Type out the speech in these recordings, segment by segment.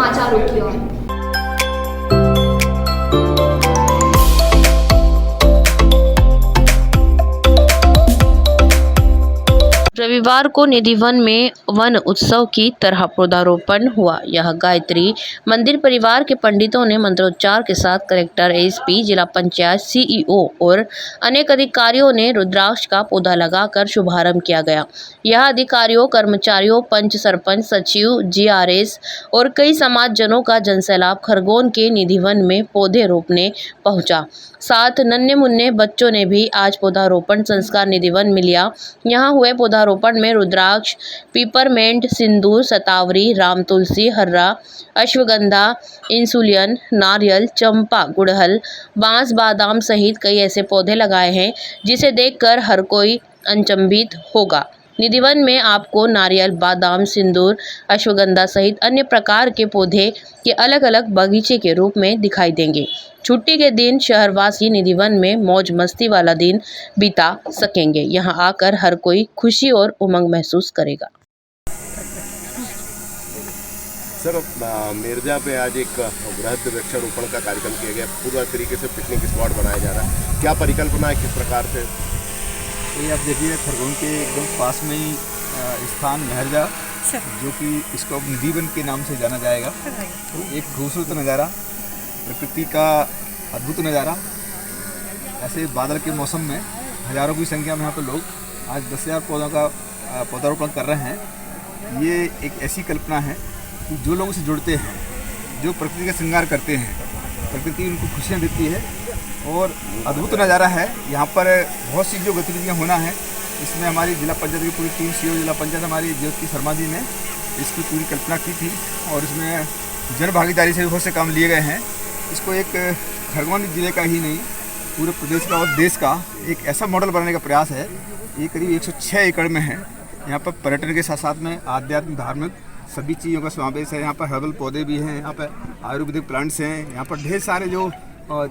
समाचारों की ओर। रविवार को निधिवन में वन उत्सव की तरह पौधारोपण हुआ। यह गायत्री मंदिर परिवार के पंडितों ने मंत्रोच्चार के साथ कलेक्टर, एसपी, जिला पंचायत, सीईओ और अनेक अधिकारियों ने रुद्राक्ष का पौधा लगाकर शुभारंभ किया गया। यह अधिकारियों, कर्मचारियों, पंच, सरपंच, सचिव, जीआरएस और कई समाजजनों का जनसैलाब खरगोन के निधिवन में पौधे रोपने पहुंचा। साथ नन्हे मुन्ने बच्चों ने भी आज पौधारोपण संस्कार निधिवन में लिया। यहाँ हुए पौधारोपण में रुद्राक्ष, पीपरमेंट, सिंदूर, शतावरी, राम तुलसी, हर्रा, अश्वगंधा, इंसुलियन, नारियल, चंपा, गुड़हल, बांस, बादाम सहित कई ऐसे पौधे लगाए हैं जिसे देखकर हर कोई अचंभित होगा। निधिवन में आपको नारियल, बादाम, सिंदूर, अश्वगंधा सहित अन्य प्रकार के पौधे के अलग अलग बगीचे के रूप में दिखाई देंगे। छुट्टी के दिन शहरवासी निधिवन में मौज मस्ती वाला दिन बिता सकेंगे। यहाँ आकर हर कोई खुशी और उमंग महसूस करेगा। सर, मिर्जा पे आज एक वृहद वृक्षारोपण का कार्यक्रम किया गया। पूरा तरीके से पिकनिक स्पॉट बनाया जा रहा है। क्या परिकल्पना है, किस प्रकार से? ये आप देखिए, खरगोन के एकदम पास में ही स्थान मिर्जा, जो कि इसको अब निधिवन के नाम से जाना जाएगा। एक खूबसूरत नज़ारा, प्रकृति का अद्भुत नज़ारा। ऐसे बादल के मौसम में हज़ारों की संख्या में यहाँ पर लोग आज 10,000 पौधों का पौधारोपण कर रहे हैं। ये एक ऐसी कल्पना है कि जो लोग उससे जुड़ते हैं, जो प्रकृति का श्रृंगार करते हैं, प्रकृति उनको खुशियाँ देती है और अद्भुत नज़ारा है। यहाँ पर बहुत सी जो गतिविधियाँ होना है, इसमें हमारी जिला पंचायत की पूरी टीम, सीईओ जिला पंचायत हमारी ज्योति शर्मा जी ने इसकी पूरी कल्पना की थी और इसमें जन भागीदारी से बहुत से काम लिए गए हैं। इसको एक खरगोन जिले का ही नहीं, पूरे प्रदेश का और देश का एक ऐसा मॉडल बनाने का प्रयास है। ये करीब 106 एकड़ में है। यहाँ पर पर्यटन के साथ साथ में आध्यात्मिक, धार्मिक सभी चीज़ों का समावेश है। यहाँ पर हर्बल पौधे भी हैं, यहाँ पर आयुर्वेदिक प्लांट्स हैं, यहाँ पर ढेर सारे जो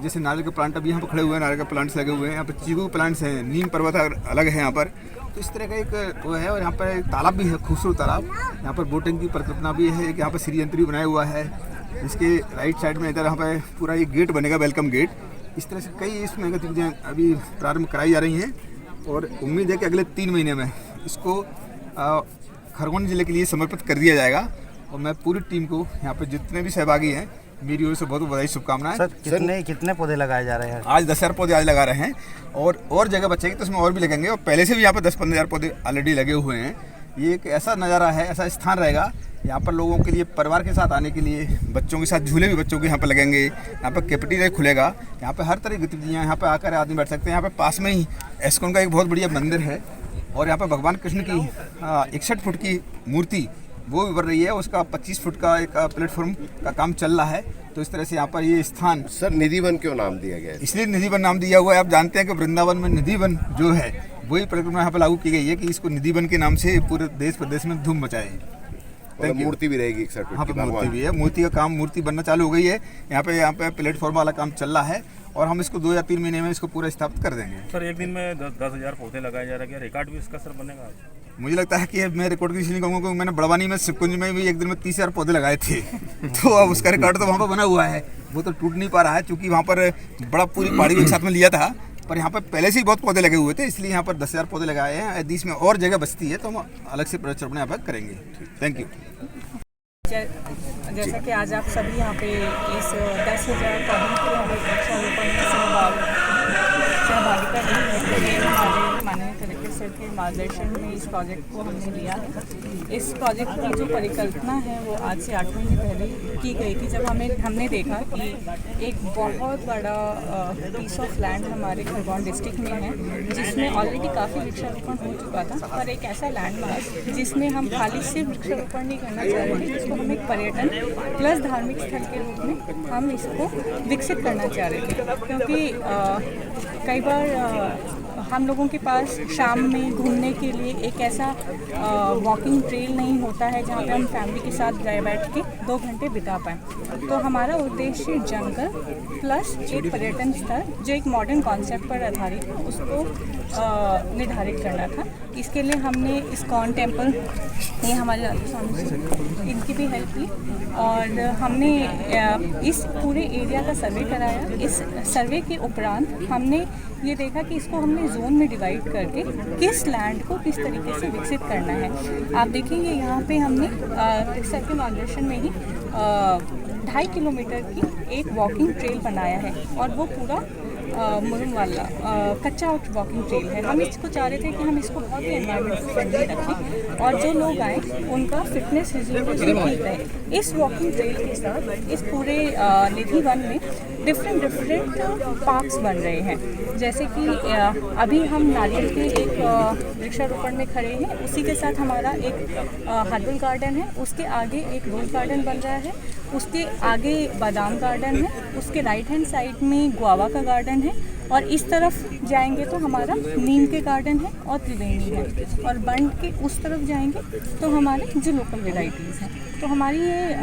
जैसे नारियल के प्लांट अभी यहाँ पर खड़े हुए हैं, नारियल के प्लांट्स लगे हुए हैं, यहाँ पर चीकू प्लांट्स हैं, नीम पर्वत अलग है यहाँ पर। तो इस तरह का एक वो है। और यहाँ पर एक तालाब भी है, खूबसूरत तालाब। यहाँ पर बोटिंग की परिकल्पना भी है। एक यहाँ पर श्री यंत्र भी बनाया हुआ है। इसके राइट साइड में इधर यहाँ पर पूरा एक गेट बनेगा, वेलकम गेट। इस तरह से कई इसमें गतिविधियाँ अभी प्रारंभ कराई जा रही हैं और उम्मीद है कि अगले 3 महीने में इसको खरगोन जिले के लिए समर्पित कर दिया जाएगा। और मैं पूरी टीम को, यहाँ पर जितने भी सहभागी हैं, मेरी ओर से बहुत बधाई, शुभकामनाएं। सर, कितने पौधे लगाए जा रहे हैं? आज 10,000 पौधे आज लगा रहे हैं और जगह बचेगी तो उसमें और भी लगेंगे। और पहले से भी यहाँ पर 10-15,000 पौधे ऑलरेडी लगे हुए हैं। ये एक ऐसा नज़ारा है, ऐसा स्थान रहेगा यहाँ पर लोगों के लिए, परिवार के साथ आने के लिए, बच्चों के साथ झूले भी बच्चों के यहाँ पर लगेंगे। यहाँ पर कैफेटेरिया खुलेगा। यहाँ पर हर तरह की गतिविधियाँ, यहाँ पर आकर आदमी बैठ सकते हैं। यहाँ पर पास में ही एस्कॉन का एक बहुत बढ़िया मंदिर है और यहाँ पर भगवान कृष्ण की 61 फुट की मूर्ति वो भी बन रही है। उसका 25 फुट का एक प्लेटफॉर्म का काम चल रहा है। तो इस तरह से यहाँ पर ये स्थान, सर, निधिवन क्यों नाम दिया गया है? इसलिए निधिवन नाम दिया हुआ है। आप जानते हैं कि वृंदावन में निधिवन जो है वही परिकल्पना यहाँ पर लागू की गई है कि इसको निधिवन के नाम से पूरे देश प्रदेश में धूम मचाए। मूर्ति भी रहेगी 61 फुट की? मूर्ति भी है। मूर्ति का काम, मूर्ति बनना चालू हो गई है। यहाँ पे प्लेटफॉर्म वाला काम चल रहा है और हम इसको 2 या 3 महीने में इसको पूरा स्थापित कर देंगे। सर, एक दिन में 10,000 पौधे लगाए जा रहे हैं, रिकॉर्ड भी इसका सर बनेगा? मुझे लगता है कि मैं रिकॉर्ड की इसलिए कहूँगा क्योंकि मैंने बड़वानी में, शिवकुंज में भी एक दिन में 30,000 पौधे लगाए थे। तो अब उसका रिकॉर्ड तो वहाँ पर बना हुआ है, वो तो टूट नहीं पा रहा है क्योंकि वहाँ पर बड़ा पूरी पहाड़ी एक साथ में लिया था। पर यहाँ पर पहले से ही बहुत पौधे लगे हुए थे, इसलिए यहाँ पर 10,000 पौधे लगाए हैं। यदि इसमें और जगह बचती है तो हम अलग से प्रचार यहाँ पर करेंगे। Thank you. जैसा कि आज आप सभी यहाँ पे इस 10,000 पौधों के वृक्षारोपण में सहभागिता दी है। हमारे माननीय कलेक्टर सर के मार्गदर्शन में इस प्रोजेक्ट को हमने लिया है। इस प्रोजेक्ट की जो परिकल्पना है वो आज से 8 महीने पहले की गई थी, जब हमने देखा कि एक बहुत बड़ा पीस ऑफ लैंड हमारे खरगोन डिस्ट्रिक्ट में है, जिसमें ऑलरेडी काफ़ी वृक्षारोपण हो चुका था। पर एक ऐसा लैंडमार्क जिसमें हम खाली सिर्फ वृक्षारोपण नहीं करना चाह रहे थे, इसको हम एक पर्यटन प्लस धार्मिक स्थल के रूप में हम इसको विकसित करना चाह रहे थे। क्योंकि कई बार हम लोगों के पास शाम में घूमने के लिए एक ऐसा वॉकिंग ट्रेल नहीं होता है जहाँ पे हम फैमिली के साथ बैठ के 2 घंटे बिता पाएँ। तो हमारा उद्देश्य जंगल प्लस एक पर्यटन स्थल जो एक मॉडर्न कॉन्सेप्ट पर आधारित है उसको निर्धारित करना था। इसके लिए हमने इस्कॉन टेम्पल, ये हमारे राधा स्वामी जी, इनकी भी हेल्प ली और हमने इस पूरे एरिया का सर्वे कराया। इस सर्वे के उपरांत हमने ये देखा कि इसको हमने जोन में डिवाइड करके किस लैंड को किस तरीके से विकसित करना है। आप देखेंगे यहाँ पे हमने सर के मार्गदर्शन में ही 2.5 किलोमीटर की एक वॉकिंग ट्रेल बनाया है और वो पूरा मुरुम वाला कच्चा वॉकिंग ट्रेल है। हम इसको चाह रहे थे कि हम इसको बहुत ही एनवायरमेंटल फ्रेंडली रखें और जो लोग आए उनका फिटनेस रिज्यूम ठीक रहे। इस वॉकिंग ट्रेल के साथ इस पूरे निधि वन में डिफरेंट पार्क्स बन रहे हैं। जैसे कि अभी हम नारियल के एक वृक्षारोपण में खड़े हैं, उसी के साथ हमारा एक हर्बल गार्डन है, उसके आगे एक रोज गार्डन बन रहा है, उसके आगे बादाम गार्डन है, उसके राइट हैंड साइड में गुआवा का गार्डन है और इस तरफ जाएंगे तो हमारा नीम के गार्डन है और त्रिवेणी है और बंड के उस तरफ जाएंगे तो हमारे जो लोकल वेराइटीज़ हैं। तो हमारी ये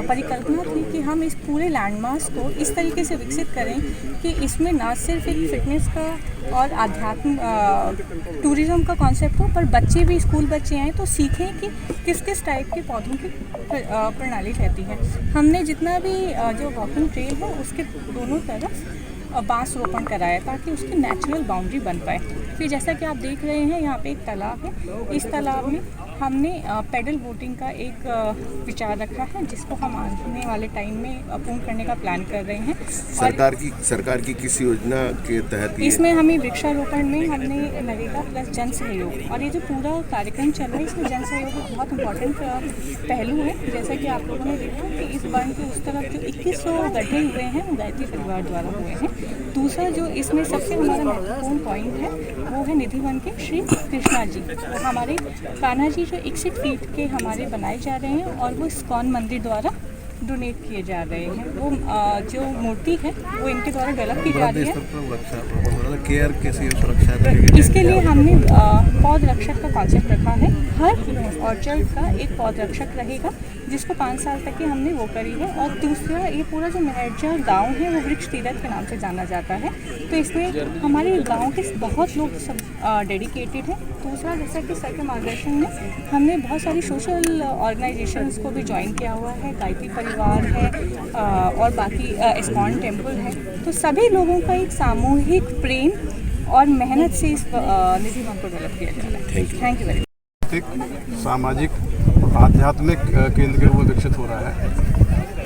परिकल्पना थी कि हम इस पूरे लैंडमार्क को इस तरीके से विकसित करें कि इसमें ना सिर्फ एक फिटनेस का और आध्यात्म टूरिज़्म का कॉन्सेप्ट हो, पर बच्चे भी, स्कूल बच्चे आएँ तो सीखें कि किस किस टाइप के पौधों की प्रणाली रहती है। हमने जितना भी जो वॉकिंग ट्रेल है उसके दोनों तरफ बांस रोपण कराया ताकि उसकी नेचुरल बाउंड्री बन पाए। फिर जैसा कि आप देख रहे हैं यहाँ पे एक तालाब है, इस तालाब में हमने पैडल बोटिंग का एक विचार रखा है जिसको हम आने वाले टाइम में पूर्ण करने का प्लान कर रहे हैं। सरकार की किस योजना के तहत इसमें हमें वृक्षारोपण में हमने नरेगा प्लस जन सहयोग और ये जो पूरा कार्यक्रम चल रहा है इसमें जन सहयोग एक बहुत इंपॉर्टेंट पहलू है। जैसा कि आप लोगों ने देखा कि इस वन के उस तरफ जो 2100 गड्ढे हुए हैं वो गायत्री परिवार द्वारा हुए हैं। दूसरा जो इसमें सबसे हमारा महत्वपूर्ण पॉइंट है वो है निधि वन के श्री कृष्णा जी, वो हमारे कान्हा जी जो 61 फीट के हमारे बनाए जा रहे हैं और वो इस्कॉन मंदिर द्वारा डोनेट किए जा रहे हैं। वो जो मूर्ति है वो इनके द्वारा डेवलप की जा रही है। केयर कैसे सुरक्षा, इसके लिए हमने पौध रक्षक का कॉन्सेप्ट रखा है। हर ऑर्चर्ड का एक पौध रक्षक रहेगा जिसको 5 साल तक की हमने वो करी है। और दूसरा, ये पूरा जो मेहरजा गांव है वो वृक्ष तीरथ के नाम से जाना जाता है, तो इसमें हमारे गांव के बहुत लोग सब डेडिकेटेड हैं। दूसरा, जैसा कि सर के मार्गदर्शन में हमने बहुत सारी सोशल ऑर्गेनाइजेशंस को भी ज्वाइन किया हुआ है, गायत्री परिवार है और बाकी इस्कॉन टेम्पल है। तो सभी लोगों का एक सामूहिक प्रेम और मेहनत से इस निधि वन को डेवलप किया जा रहा है। Thank you very much. सामाजिक आध्यात्मिक केंद्र के रूप में विकसित हो रहा है।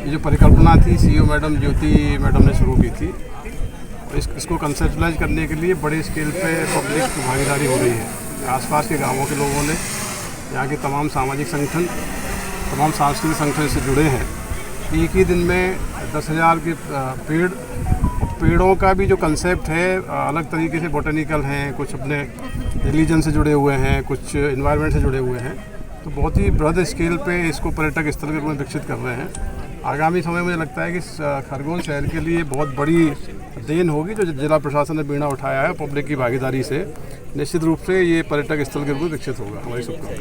ये जो परिकल्पना थी सीईओ मैडम ज्योति मैडम ने शुरू की थी, इसको कंसेप्चुलाइज करने के लिए बड़े स्केल पे पब्लिक की भागीदारी हो रही है। आसपास के गांवों के लोगों ने, यहाँ के तमाम सामाजिक संगठन, तमाम सांस्कृतिक संगठन से जुड़े हैं। एक ही दिन में 10,000 के पेड़ों का भी जो कंसेप्ट है अलग तरीके से बोटेनिकल हैं, कुछ अपने रिलीजन से जुड़े हुए हैं, कुछ इन्वायरमेंट से जुड़े हुए हैं। तो बहुत ही बृहद स्केल पे इसको पर्यटक स्थल के रूप में विकसित कर रहे हैं। आगामी समय में मुझे लगता है कि खरगोन शहर के लिए बहुत बड़ी देन होगी जो जिला प्रशासन ने बीड़ा उठाया है पब्लिक की भागीदारी से। निश्चित रूप से ये पर्यटक स्थल के रूप में विकसित होगा। हमारी शुभकामनाएं।